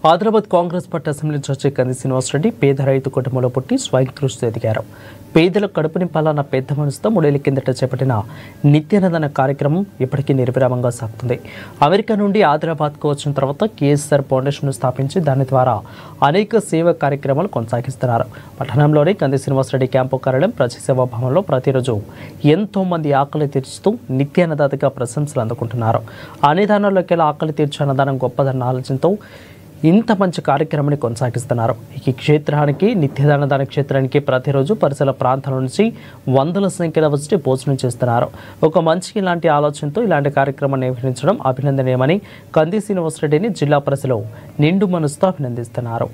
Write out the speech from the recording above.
Adilabad Congress party assembly incharge Kandi Srinivasa Reddy పేద రైతు కుటుంబంలో పుట్టి స్వయం కృషితో ఎదిగారు. పేదల కడుపు నింపాలన్న పెద్ద మనసుతో 3 ఏళ్ల కిందట చేపట్టిన నిత్యాన్నదాన కార్యక్రమం ఇప్పటికీ నిర్విరామంగా సాగుతుంది. అమెరికా నుండి ఆదిలాబాద్కు వచ్చిన తర్వాత కేఎస్ఆర్ ఫౌండేషన్ స్థాపించి దాని ద్వారా అనేక సేవా కార్యక్రమాలు కొనసాగిస్తున్నారు. పట్టణంలోని కంది శ్రీనివాసరెడ్డి క్యాంపు కార్యాలయం ప్రజాసేవా భవన్లో ప్రతిరోజు ఎంతో మంది ఆకలి తీర్చుతూ నిత్యాన్నదాతగా ప్రశంసలు అందుకుంటున్నారు. అన్నదానంలోకి ఆకలి తీర్చే అన్నదానం గొప్పదన్న ఆలోచనతో ఇంత మంచి కార్యక్రమాన్ని కొనసాగిస్తున్నారు. ఈ క్షేత్రానికి నిత్యదానదాన క్షేత్రానికి ప్రతిరోజు పరిసర ప్రాంతాల నుంచి వందల సంఖ్యలో వచ్చి భోజనం చేస్తున్నారు. ఒక మంచి ఇలాంటి ఆలోచనతో ఇలాంటి కార్యక్రమాన్ని నిర్వహించడం అభినందనీయమని కంది శ్రీనివాసరెడ్డిని జిల్లా ప్రజలు నిండు మనసుతో అభినందిస్తున్నారు.